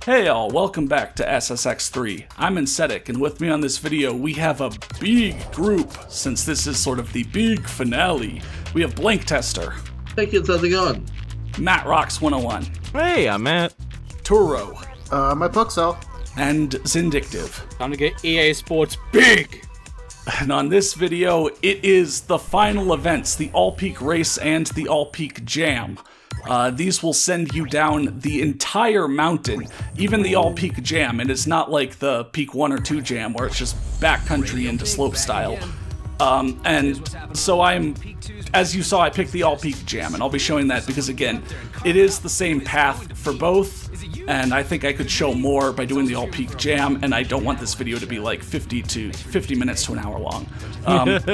Hey all, welcome back to SSX 3. I'm SSX, and with me on this video we have a big group, since this is sort of the big finale. We have Blank Tester. Hey kids, how's it going? Matt Rocks 101. Hey, I'm Matt. Turo. My Puxel. And Zindictive. Time to get EA Sports big! And on this video, it is the final events, the All-Peak Race and the All-Peak Jam. These will send you down the entire mountain, even the All-Peak Jam, and it's not like the Peak 1 or 2 Jam where it's just backcountry into slope style. And so as you saw, I picked the All-Peak Jam, and I'll be showing that because, again, it is the same path for both, and I think I could show more by doing the All-Peak Jam, and I don't want this video to be like 50 minutes to an hour long.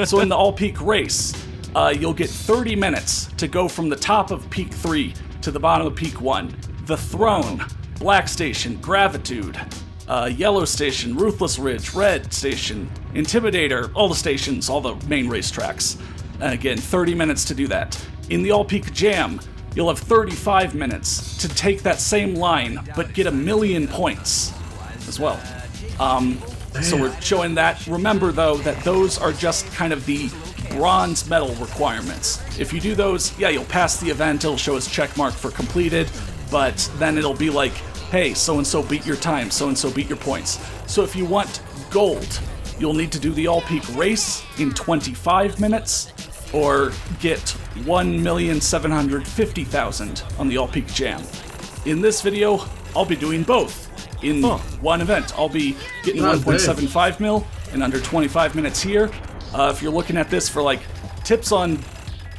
So in the All-Peak Race, you'll get 30 minutes to go from the top of Peak 3 to the bottom of Peak 1. The Throne, Black Station, Gravitude, Yellow Station, Ruthless Ridge, Red Station, Intimidator, all the stations, all the main racetracks. And again, 30 minutes to do that. In the All-Peak Jam, you'll have 35 minutes to take that same line, but get 1,000,000 points as well. So we're showing that. Remember, though, that those are just kind of the bronze medal requirements. If you do those, yeah, you'll pass the event, it'll show us checkmark for completed, but then it'll be like, hey, so-and-so beat your time, so-and-so beat your points. So if you want gold, you'll need to do the All-Peak Race in 25 minutes, or get 1,750,000 on the All-Peak Jam. In this video, I'll be doing both. In one event, I'll be getting 1.75 mil in under 25 minutes here. If you're looking at this for like tips on,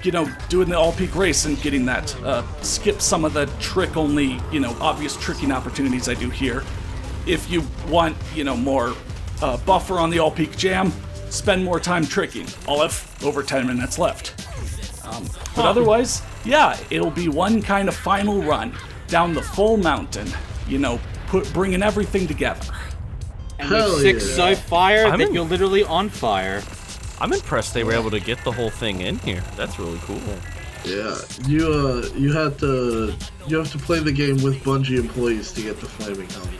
you know, doing the All-Peak Race and getting that, skip some of the trick-only, you know, obvious tricking opportunities I do here. If you want, you know, more buffer on the All-Peak Jam, spend more time tricking. I'll have over 10 minutes left. But otherwise, yeah, it'll be one kind of final run down the full mountain, you know, bringing everything together. And with 6 so fire that you're literally on fire. I'm impressed they were able to get the whole thing in here. That's really cool. Yeah, you have to play the game with Bungie employees to get the flaming helmet.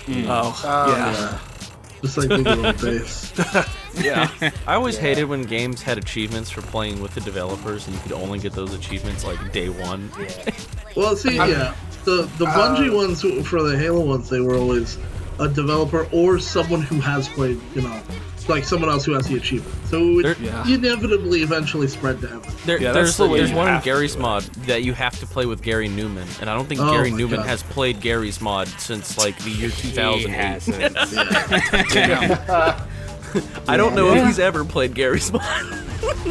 Yeah. Just like the good old days. Yeah. I always hated when games had achievements for playing with the developers and you could only get those achievements like day one. Well, see, yeah, the Bungie ones for the Halo ones, they were always a developer or someone who has played, you know, like someone else who has the achievement. So it would inevitably eventually spread to everyone. There's one in Gary's mod that you have to play with Gary Newman, and I don't think Gary Newman has played Gary's mod since like the year 2000. He hasn't. I don't know if he's ever played Gary's mod.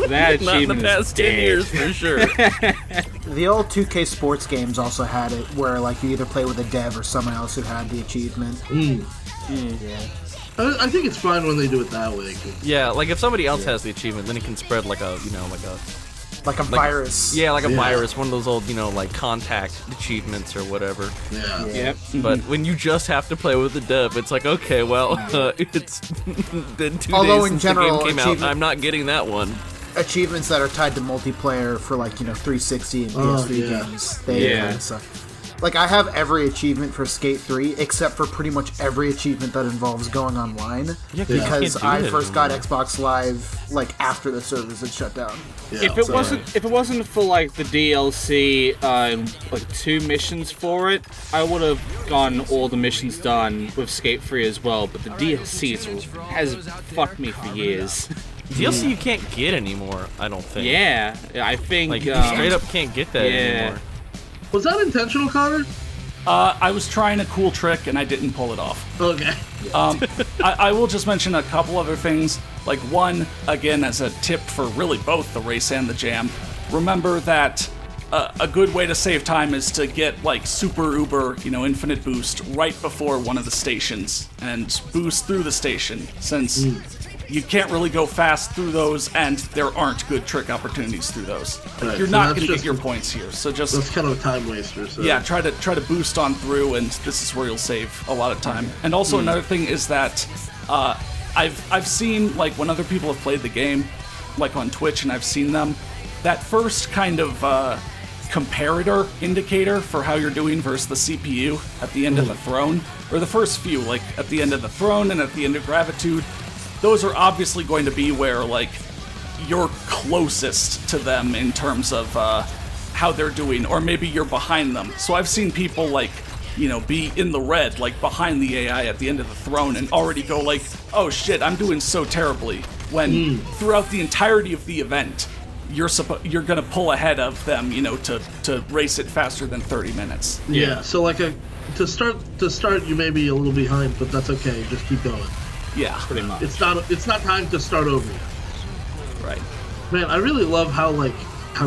That Not in the past 10 years for sure. The old 2K sports games also had it, where like you either play with a dev or someone else who had the achievement. Yeah. I think it's fine when they do it that way. Yeah, like if somebody else has the achievement, then it can spread like a, you know, like a virus. Yeah, like a virus, one of those old, you know, like contact achievements or whatever. Yeah. Yep. But when you just have to play with the dev, it's like, okay, well, it's been 2 Although days in since general, the game came out, I'm not getting that one. Achievements that are tied to multiplayer for like, you know, 360 and PS3 games. Like I have every achievement for Skate 3 except for pretty much every achievement that involves going online. Yeah, because I first got Xbox Live like after the servers had shut down. Yeah, if it wasn't for like the DLC, like 2 missions for it, I would have gotten all the missions done with Skate 3 as well. But the DLC has fucked me for years. DLC you can't get anymore, I don't think. Yeah, I think like you straight up can't get that anymore. Was that intentional, Connor? I was trying a cool trick and I didn't pull it off. Okay. I will just mention a couple other things. Like one, again, as a tip for really both the race and the jam, remember that a good way to save time is to get like super uber, you know, infinite boost right before one of the stations and boost through the station, since you can't really go fast through those, and there aren't good trick opportunities through those. Like, you're not going to get your points here, so just that's kind of a time waster. So. Yeah, try to boost on through, and this is where you'll save a lot of time. And also another thing is that I've seen like when other people have played the game, like on Twitch, and I've seen them. That first kind of comparator indicator for how you're doing versus the CPU at the end of the throne, or the first few, like at the end of the throne and at the end of gratitude, those are obviously going to be where like you're closest to them in terms of how they're doing, or maybe you're behind them. So I've seen people like, you know, be in the red, like behind the AI at the end of the throne, and already go like, oh shit, I'm doing so terribly, when throughout the entirety of the event, you're gonna pull ahead of them, you know, to race it faster than 30 minutes. Yeah, so like to start you may be a little behind, but that's okay, just keep going. Yeah. Pretty much. It's not time to start over yet. Right. Man, I really love how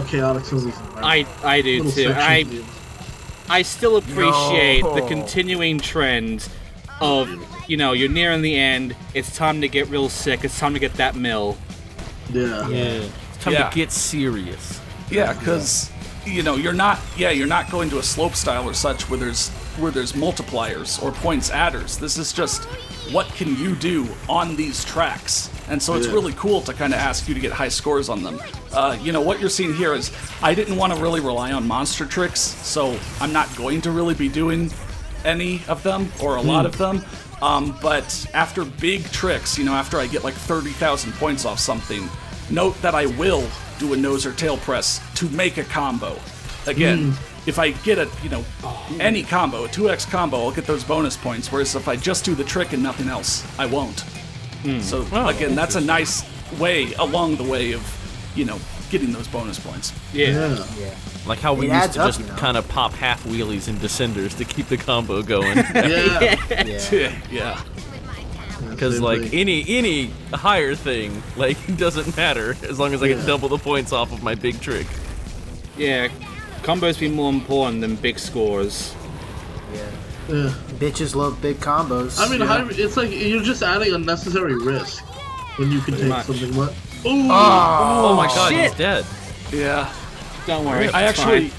chaotic some of these are. I do too. I still appreciate the continuing trend of, you know, you're nearing the end, it's time to get real sick, it's time to get that mill. Yeah. It's time to get serious. Yeah, because you know you're not going to a slope style or such where there's multipliers or points adders. This is just what can you do on these tracks, and so it's really cool to kind of ask you to get high scores on them. You know what you're seeing here is I didn't want to really rely on monster tricks, so I'm not going to really be doing any of them or a lot of them. But after big tricks, you know, after I get like 30,000 points off something, note that I will do a nose or tail press to make a combo. Again, if I get a, you know, any combo, a 2x combo, I'll get those bonus points, whereas if I just do the trick and nothing else, I won't. So, again, that's a nice way along the way of, you know, getting those bonus points. Yeah. Like how we used to just kind of pop half wheelies and descenders to keep the combo going. Yeah. Because like any higher thing, like, doesn't matter as long as I get double the points off of my big trick. Yeah, combos be more important than big scores. Yeah. Bitches love big combos. I mean, it's like you're just adding unnecessary risk when you can take something like. Oh my god, he's dead. Yeah. Don't worry. I actually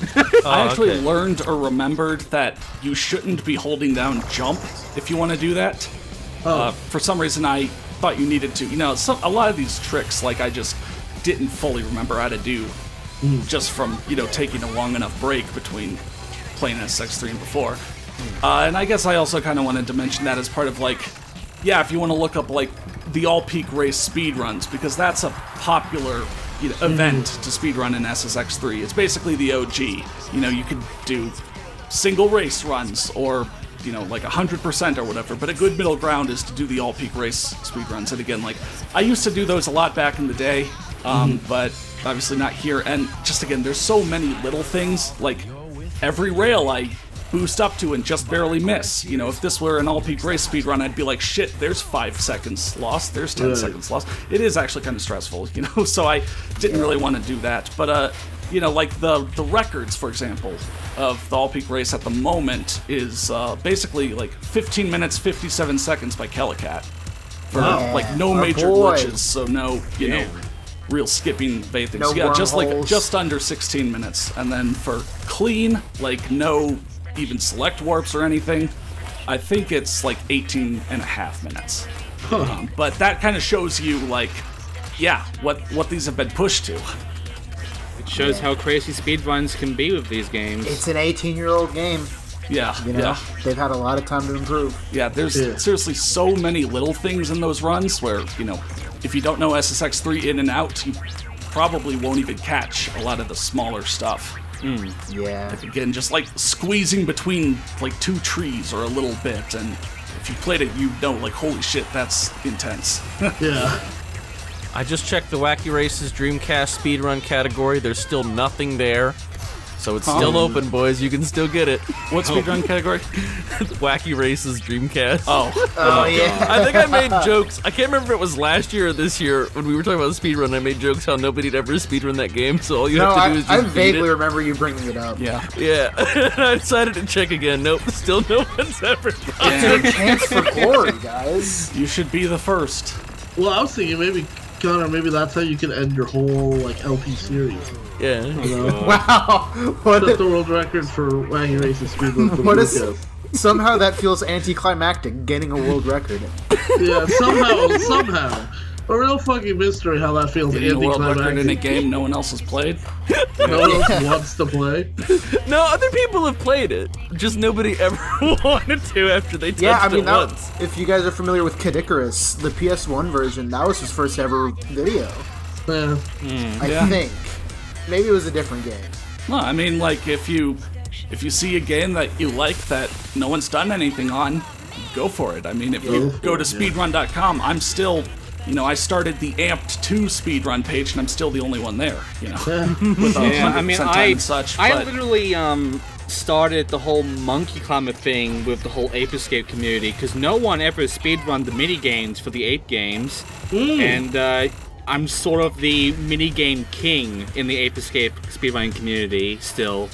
learned or remembered that you shouldn't be holding down jump if you want to do that. For some reason, I thought you needed to. You know, a lot of these tricks, like, I just didn't fully remember how to do, just from, you know, taking a long enough break between playing SSX3 and before. And I guess I also kind of wanted to mention that as part of, like, yeah, if you want to look up, like, the all-peak race speedruns, because that's a popular, you know, event to speedrun in SSX3. It's basically the OG. You know, you could do single race runs, or, you know, like 100% or whatever, but a good middle ground is to do the all-peak race speedruns. And again, like, I used to do those a lot back in the day, but obviously not here. And just, again, there's so many little things, like, every rail I boost up to and just barely miss. You know, if this were an all-peak race speedrun, I'd be like, shit, there's 5 seconds lost, there's 10 seconds lost. It is actually kind of stressful, you know, so I didn't really want to do that. But, you know, like, the records, for example, of the all-peak race at the moment is basically, like, 15 minutes, 57 seconds by Kellicat. For, like, no major glitches, so no, you know, real skipping things. No just under 16 minutes. And then for clean, like, no even select warps or anything, I think it's like 18 and a half minutes. But that kind of shows you, like, yeah, what these have been pushed to. It shows how crazy speedruns can be with these games. It's an 18-year-old game. Yeah, you know, they've had a lot of time to improve. Yeah, there's seriously so many little things in those runs where, you know, if you don't know SSX3 in and out, you probably won't even catch a lot of the smaller stuff. Yeah. Like, again, just like squeezing between like 2 trees or a little bit, and if you played it, you know, like, holy shit, that's intense. Yeah. I just checked the Wacky Races Dreamcast speedrun category. There's still nothing there. So it's still open, boys. You can still get it. What speedrun category? Wacky Races Dreamcast. Oh, yeah. I think I made jokes. I can't remember if it was last year or this year when we were talking about the speedrun. I made jokes how nobody'd ever speedrun that game, so all you have to do is just I beat vaguely it. remember you bringing it up. Yeah. Yeah. I decided to check again. Nope, still no one's ever done It's your chance for glory, guys. You should be the first. Well, I was thinking maybe, Connor, maybe that's how you can end your whole, like, LP series. Yeah. You know? Wow. Set the world record for Wacky Races speedrun. What is... Somehow that feels anticlimactic, getting a world record. Yeah, somehow. a real fucking mystery how that feels. Getting a world record in a game no one else has played. No one else wants to play. No, other people have played it. Just nobody ever wanted to after they touched it once. If you guys are familiar with Kid Icarus, the PS1 version, that was his first ever video. Yeah. I think. Maybe it was a different game. No, I mean, like, if you see a game that you like that no one's done anything on, go for it. I mean, if you go to speedrun.com, I'm still, I started the Amped 2 speedrun page, and I'm still the only one there, with I mean, I such, literally started the whole monkey climber thing with the whole Ape Escape community, because no one ever speedrun the mini games for the Ape games, and I'm sort of the minigame king in the Ape Escape speedrunning community still.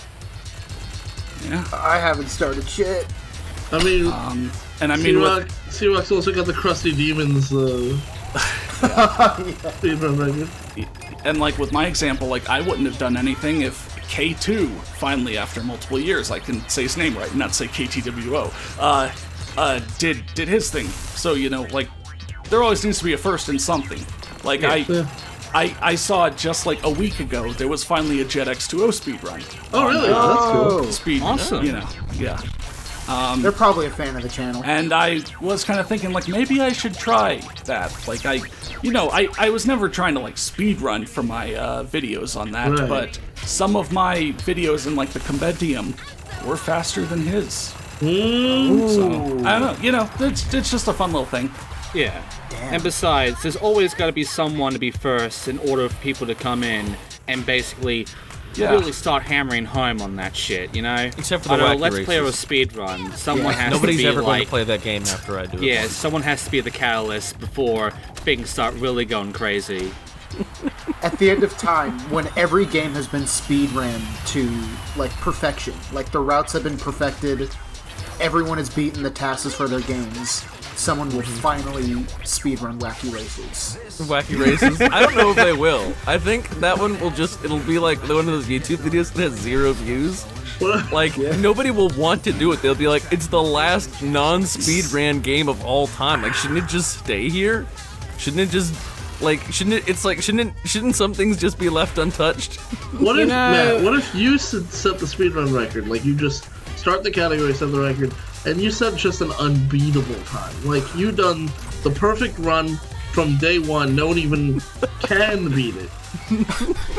Yeah. I haven't started shit. I mean, and I mean, C-Rock's also got the Crusty Demons speedrun record. And like with my example, like I wouldn't have done anything if K2 finally, after multiple years, I can say his name right and not say KTWO, did his thing. So like there always needs to be a first in something. Like I saw just like a week ago there was finally a Jet X2O speedrun. Oh really? Oh, that's cool. Speed, awesome. Yeah. They're probably a fan of the channel. And I was kind of thinking, like, maybe I should try that. Like, I was never trying to, like, speedrun for my videos on that, right. But some of my videos in, like, the compendium were faster than his. So, I don't know, it's just a fun little thing. Yeah. Damn. And besides, there's always got to be someone to be first in order for people to come in and basically really start hammering home on that shit, Except for the wacky Let's races. Play or a speedrun. Someone has Nobody's to be ever like, going to play that game after I do it. Yeah, someone has to be the catalyst before things start really going crazy. At the end of time, when every game has been speedran to, like, perfection, like the routes have been perfected, everyone has beaten the tasks for their games, someone will finally speedrun Wacky Races. Wacky Races? I don't know if they will. I think that one will it'll be like one of those YouTube videos that has 0 views. Like, nobody will want to do it. They'll be like, it's the last non-speedran game of all time. Like, shouldn't it just stay here? Shouldn't some things just be left untouched? What if, Matt, what if you set the speedrun record? Like, you just start the category, set the record, and you set just an unbeatable time. Like, you done the perfect run from day one. No one even can beat it.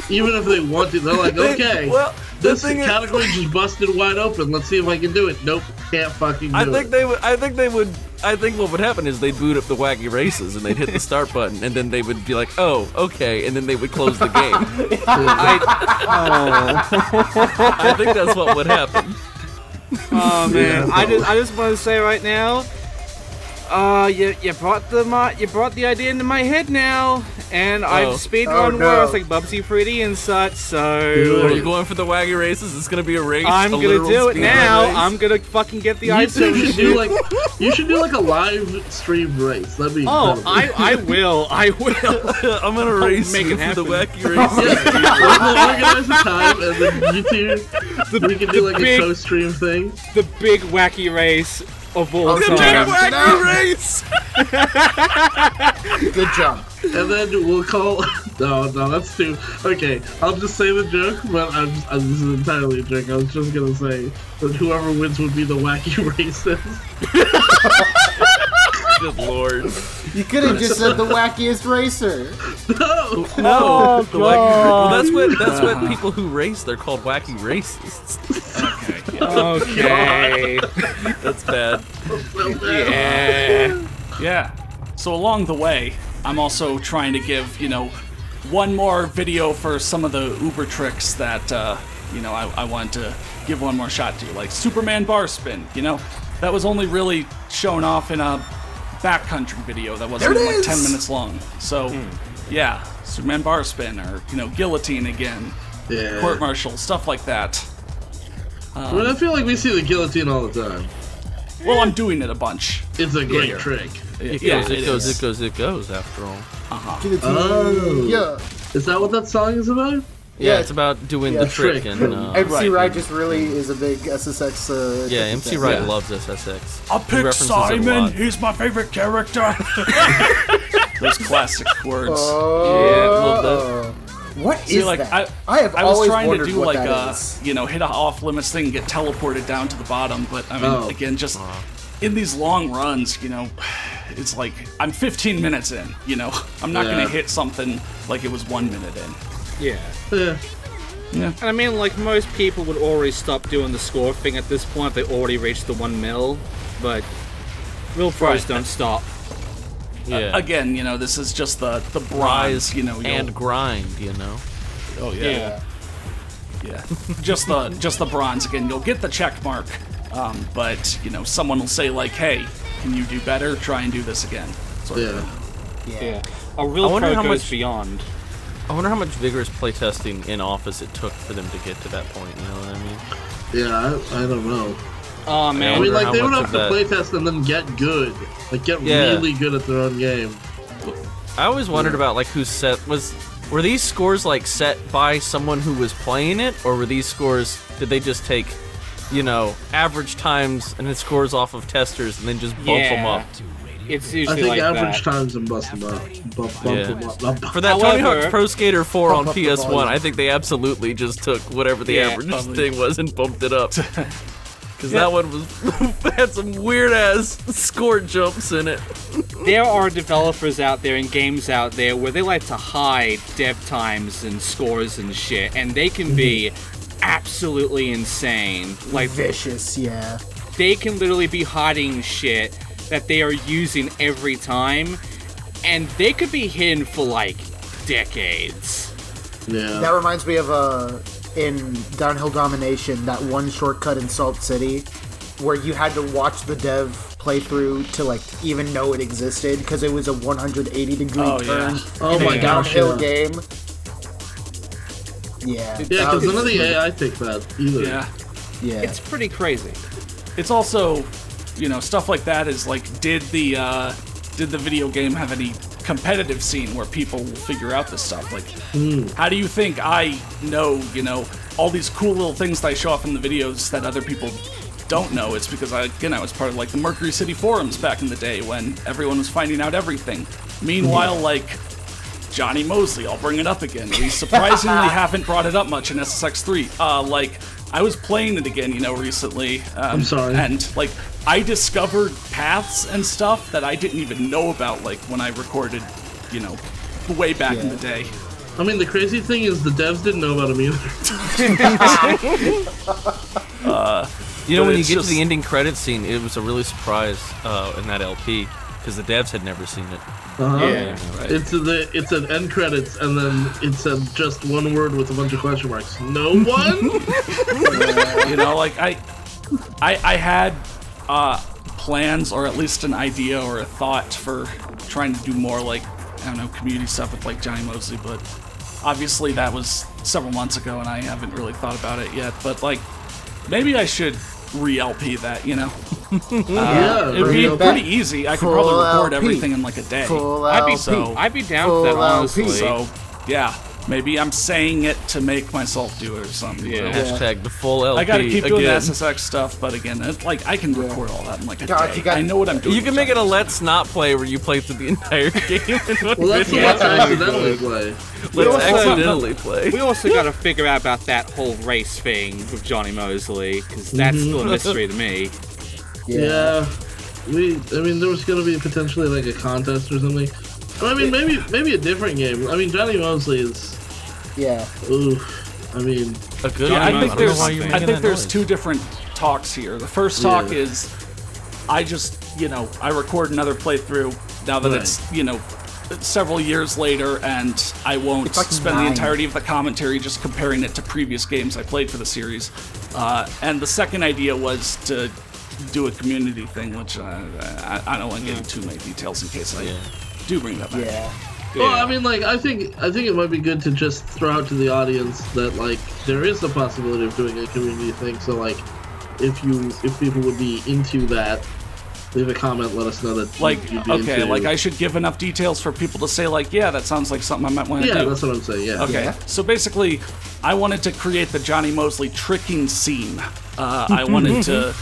Even if they want to, they're like, okay, this category just busted wide open. Let's see if I can do it. Nope, can't fucking do it. I think what would happen is they'd boot up the Wacky Races and they'd hit the start button and then they would be like, oh, okay, and then they would close the game. I think that's what would happen. Oh man, I just want to say right now, you brought the idea into my head now, and I've speedrun worse like Bubsy Pretty and such. So are you going for the Wacky Races? It's gonna be a race. I'm gonna do it now. I'm gonna fucking get the idea. You should do like a live stream race. That'd be incredible. I will. I'm gonna race make it for the happen. Wacky Races. We'll organize a time, and then you two, we can do like a co-stream thing. The big wacky race of all The time. big Wacky Race. Good jump. And then we'll call. No, that's too. Okay, I'll just say the joke, but this is entirely a joke. I was just gonna say that whoever wins would be the Wacky Races. Good lord. You could have just said the wackiest racer. No. The wacky that's what people who race, they're called wacky racists. Okay. That's bad. Yeah. So along the way, I'm also trying to give, one more video for some of the Uber tricks that, I wanted to give one more shot to, like Superman bar spin, That was only really shown off in a backcountry video that wasn't like 10 minutes long. So, yeah, Superman bar spin or, guillotine again, court martial, stuff like that. I feel like we see the guillotine all the time. Well, I'm doing it a bunch. It's a great trick. It goes, after all. Oh. Yeah. Is that what that song is about? Yeah, it's about doing the trick. And, MC Wright just really is a big SSX. Yeah, MC Wright loves SSX. I picked Simon. He's my favorite character. Those classic words. Yeah, a little bit. What is like, that? I have was always trying to wondered do what like that is. hit a off limits thing and get teleported down to the bottom, but I mean, again, just in these long runs, it's like I'm 15 minutes in. I'm not gonna hit something like it was 1 minute in. Yeah. And I mean, like, most people would already stop doing the score thing at this point if they already reached the 1 mil, but real pros don't stop. Yeah. Again, this is just the bronze, and grind, Oh yeah. just the bronze. Again, you'll get the check mark, but someone will say like, "Hey, can you do better? Try and do this again." Sort of thing. Yeah. A real pro goes beyond. I wonder how much vigorous playtesting in Office it took for them to get to that point, you know what I mean? Yeah, I don't know. Oh, man. I mean, like, they would have to playtest and then get good. Like, get really good at their own game. I always wondered about, like, were these scores, like, set by someone who was playing it, or were these scores, did they just take, average times and then scores off of testers and then just bump them up? It's usually I think average times and bust them up. Bump them up. For that Tony Hawk's Pro Skater 4 on PS1, I think they absolutely just took whatever the average thing was and bumped it up. Because that one had some weird-ass score jumps in it. There are developers out there and games out there where they like to hide dev times and scores and shit, and they can be absolutely insane. Like, vicious, yeah. They can literally be hiding shit that they are using every time, and they could be hidden for, like, decades. Yeah. That reminds me of, in Downhill Domination, that one shortcut in Salt City, where you had to watch the dev playthrough to, like, even know it existed, because it was a 180-degree turn in a downhill game. Yeah. Yeah, because none of the AI take that either. Yeah. It's pretty crazy. It's also, stuff like that is like, did the video game have any competitive scene where people will figure out this stuff? Like, how do you think I know, all these cool little things that I show off in the videos that other people don't know? It's because I was part of, like, the Mercury City forums back in the day when everyone was finding out everything. Meanwhile, like, Johnny Mosley, I'll bring it up again. We surprisingly haven't brought it up much in SSX 3. Like, I was playing it again, recently. I'm sorry. And, like, I discovered paths and stuff that I didn't even know about, like, when I recorded, way back in the day. I mean, the crazy thing is the devs didn't know about them either. When you get to the ending credits scene, it was a really surprise in that LP, because the devs had never seen it. Yeah, right. It's an end credits, and then it said just one word with a bunch of question marks. No one? Like, I had plans, or at least an idea or a thought for trying to do more, like, I don't know, community stuff with, like, Johnny Mosley, but obviously that was several months ago and I haven't really thought about it yet. But, like, maybe I should re-LP that, Yeah, it'd be pretty easy. I could probably record everything in, like, a day. I'd be down for that, honestly. So, yeah. Maybe I'm saying it to make myself do it or something. Yeah. Hashtag the full LP. I gotta keep doing the again. SSX stuff, but again, I can record all that in like a day. I know what I'm doing. You can make it a Let's Not Play where you play through the entire game. Well, that's the Let's Accidentally Play. Let's Accidentally Play. We also gotta figure out about that whole race thing with Johnny Mosley, because that's still a mystery to me. Yeah. I mean, there was gonna be potentially like a contest or something. I mean, maybe a different game. I mean, Johnny Mosley is. Yeah. Ooh. I mean, a good. Yeah, I think there's two different talks here. The first talk is, I just I record another playthrough now that it's several years later, and I won't spend the entirety of the commentary just comparing it to previous games I played for the series. And the second idea was to do a community thing, which I don't want to get into too many details in case I do bring that back. Yeah. Well, I mean, like, I think it might be good to just throw out to the audience that, like, there is the possibility of doing a community thing. So, like, if people would be into that, leave a comment, let us know that you'd be into. Like, I should give enough details for people to say, like, yeah, that sounds like something I might want to do. Yeah, that's what I'm saying. Yeah. Okay. Yeah. So basically, I wanted to create the Johnny Mosley tricking scene. I wanted to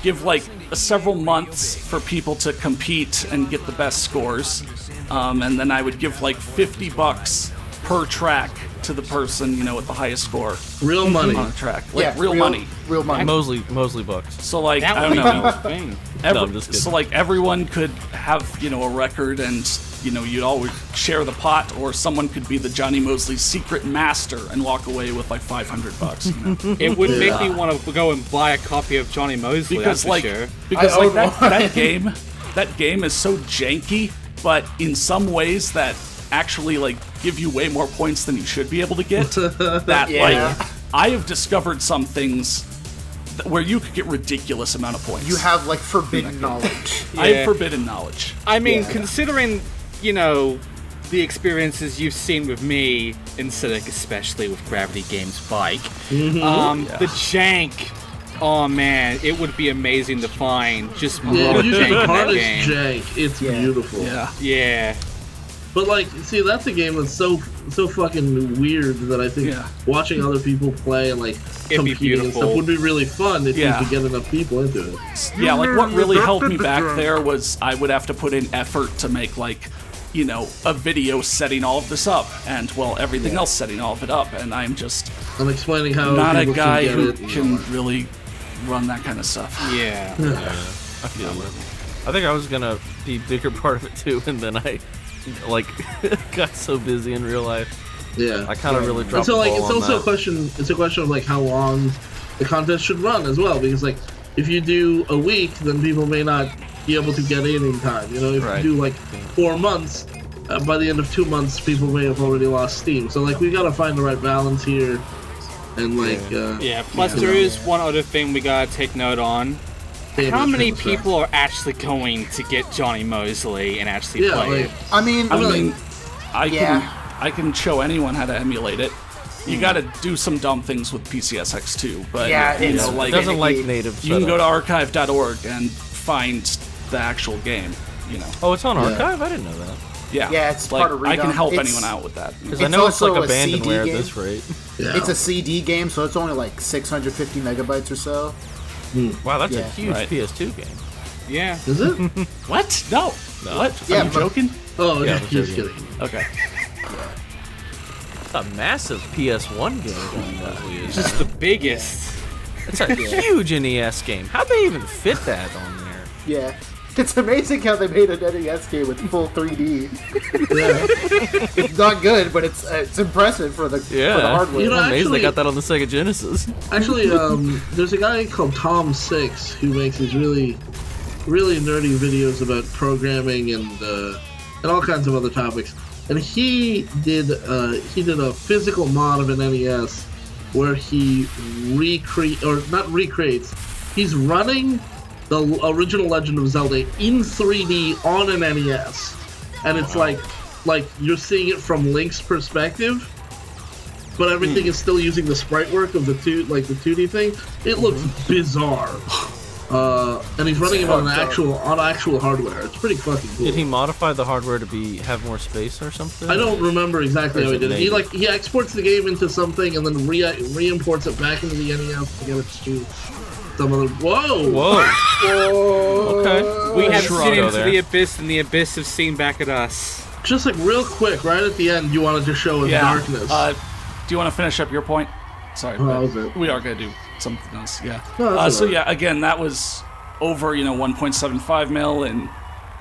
give like several months for people to compete and get the best scores, and then I would give like $50 per track to the person, you know, with the highest score. Real money on a track, like real money. Real money. Mosley bucks. So like That I would don't be know. the thing. No, I'm just kidding. So like everyone could have, you know, a record, and you know, you'd always share the pot, or someone could be the Johnny Mosley secret master and walk away with like $500. You know? It would make me want to go and buy a copy of Johnny Mosley. Because that's like for sure. because like that game is so janky, but in some ways that actually like give you way more points than you should be able to get. That like I have discovered some things where you could get ridiculous amount of points. You have like forbidden knowledge. I have forbidden knowledge. I mean, considering, you know, the experiences you've seen with me in Civic, especially with Gravity Games Bike, the jank. Oh man, it would be amazing to find just more you jank get in that hardest game. jank. It's beautiful. Yeah. But like, see, that's a game that's so fucking weird that I think watching other people play and like competing and stuff would be really fun if you could get enough people into it. Yeah, like what really held me back there was I would have to put in effort to make like, you know, a video setting all of this up, and well, everything else setting all of it up, and I'm explaining how not a people guy can who get it, can really run that kind of stuff. Yeah. I feel it. I think I was gonna be a bigger part of it too, and then I like got so busy in real life. Yeah, I kind of really and dropped so like the ball it's on also that. a question. It's a question of like how long the contest should run as well, because like if you do a week, then people may not be able to get in time. You know, if you do like 4 months, by the end of 2 months, people may have already lost steam. So like we gotta find the right balance here, and like Plus, there is one other thing we gotta take note on. How many people are actually going to get Johnny Mosley and actually play it? I mean, I can show anyone how to emulate it. You got to do some dumb things with PCSX too, but you know, like, it doesn't like native. You can go to archive.org and find the actual game. You know. Oh, it's on archive. I didn't know that. Yeah, it's like, part of Redone. I can help anyone out with that. Because I know it's like abandonware at this rate. It's a CD game, so it's only like 650 megabytes or so. Wow, that's a huge PS2 game. Yeah. Is it? What? No. What? Are you joking? Oh, yeah, just kidding. Okay. It's a massive PS1 game. It's just the biggest. It's a huge NES game. How'd they even fit that on there? Yeah. It's amazing how they made an NES game with full 3D. It's not good, but it's impressive for the hardware. You know, I'm amazed actually, they got that on the Sega Genesis. Actually, there's a guy called Tom Six who makes these really nerdy videos about programming and all kinds of other topics. And he did a physical mod of an NES where he he's running the original Legend of Zelda in 3D on an NES, and it's like you're seeing it from Link's perspective, but everything is still using the sprite work of the 2D thing. It looks bizarre, and he's running it on actual hardware. It's pretty fucking cool. Did he modify the hardware to have more space or something? I don't remember exactly how he did it. He exports the game into something and then re-imports it back into the NES to get it to some other. Whoa! Okay. We have seen into the abyss, and the abyss have seen back at us. Just like real quick, right at the end, you wanted to show us darkness. Do you want to finish up your point? Sorry, we are going to do something else. Yeah. No, so yeah, again, that was over 1.75 mil in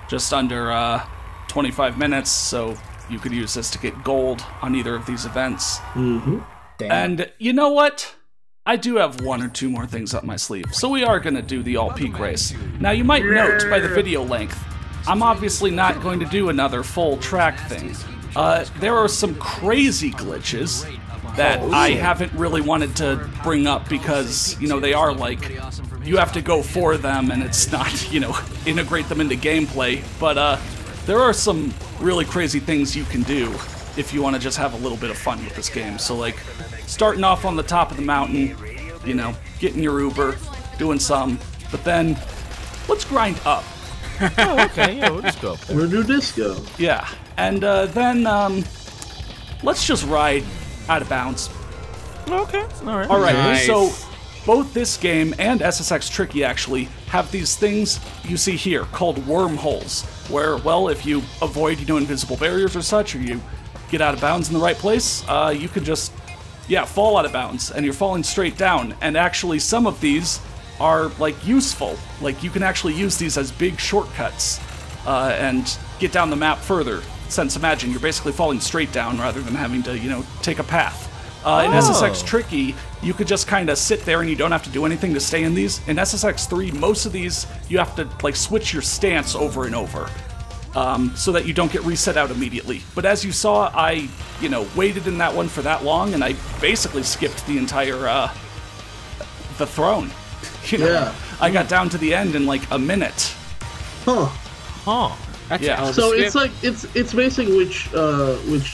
just under 25 minutes. So you could use this to get gold on either of these events. Mm-hmm. And you know what? I do have one or two more things up my sleeve, so we are going to do the all-peak race. Now, you might note by the video length, I'm obviously not going to do another full track thing. There are some crazy glitches that I haven't really wanted to bring up because, they are like, you have to go for them and it's not, integrate them into gameplay. But there are some really crazy things you can do if you want to just have a little bit of fun with this game. So, like, starting off on the top of the mountain, getting your Uber, doing some, but then let's grind up. Oh, okay, yeah, we'll just go up there. We'll do disco. Yeah, and then let's just ride out of bounds. Okay, all right. All right, Nice. so both this game and SSX Tricky actually have these things you see here called wormholes, where, well, if you avoid, invisible barriers or such, or you get out of bounds in the right place, you can just, fall out of bounds, and you're falling straight down. And actually, some of these are, like, useful. Like, you can actually use these as big shortcuts, and get down the map further. Since imagine, you're basically falling straight down rather than having to, take a path. In SSX Tricky, you could just kind of sit there and you don't have to do anything to stay in these. In SSX 3, most of these, you have to, like, switch your stance over and over. So that you don't get reset out immediately. But as you saw, I, waited in that one for that long, and I basically skipped the entire, the throne. I got down to the end in, like, a minute. So it's like, it's basically which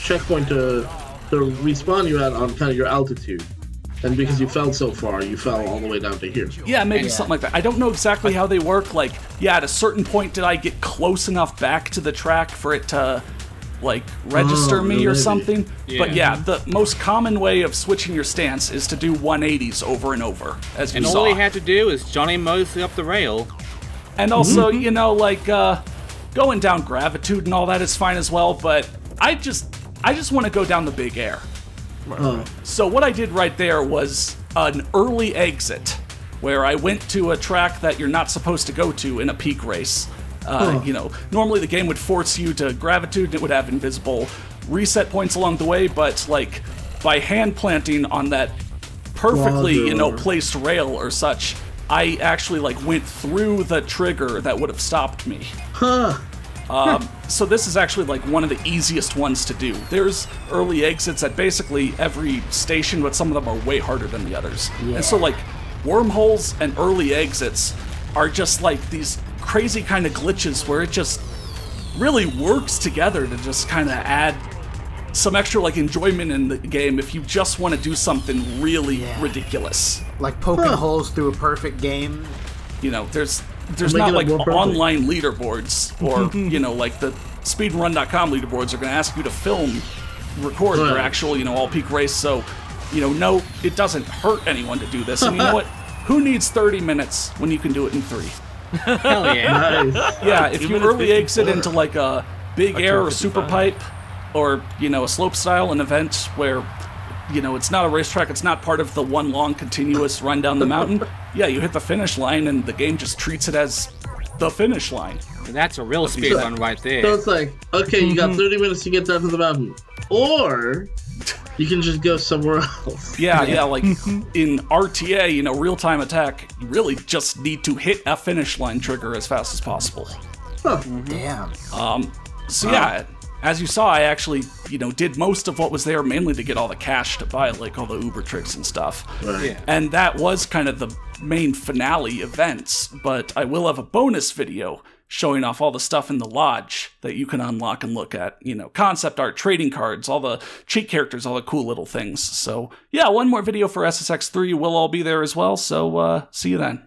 checkpoint to respawn you at on kind of your altitude. And because you fell so far, you fell all the way down to here. Yeah, maybe something like that. I don't know exactly how they work. Like, at a certain point, did I get close enough back to the track for it to, like, register me or something? Yeah. But the most common way of switching your stance is to do 180s over and over, as we saw. And all he had to do is Johnny Mosley up the rail. And also, going down gravitude and all that is fine as well, but I just want to go down the big air. So what I did right there was an early exit, where I went to a track that you're not supposed to go to in a peak race. Normally the game would force you to gravitude, and it would have invisible reset points along the way, but, like, by hand planting on that perfectly, placed rail or such, I actually, like, went through the trigger that would have stopped me. So this is actually, like, one of the easiest ones to do. There's early exits at basically every station, but some of them are way harder than the others. Yeah. And so, like, wormholes and early exits are just, like, these crazy kind of glitches where it just really works together to just kind of add some extra, like, enjoyment in the game if you just want to do something really ridiculous. Like poking holes through a perfect game. There's not, like, online leaderboards, or, like the speedrun.com leaderboards are going to ask you to record your actual, all-peak race, so, no, it doesn't hurt anyone to do this. And you know what? Who needs 30 minutes when you can do it in 3? Hell yeah. Nice. Yeah, if you early exit into, like, a big air or super pipe, or, a slope style, an event where, it's not a racetrack, it's not part of the one long continuous run down the mountain, you hit the finish line and the game just treats it as the finish line. That's a real speed run right there. So it's like, okay, you got 30 minutes to get down to the mountain. Or you can just go somewhere else. Yeah, like in RTA, real-time attack, you really just need to hit a finish line trigger as fast as possible. Damn. As you saw, I actually, did most of what was there mainly to get all the cash to buy, like, all the Uber tricks and stuff. Right. Yeah. And that was kind of the main finale events, but I will have a bonus video showing off all the stuff in the lodge that you can unlock and look at. Concept art, trading cards, all the cheat characters, all the cool little things. So, one more video for SSX 3 will all be there as well, so see you then.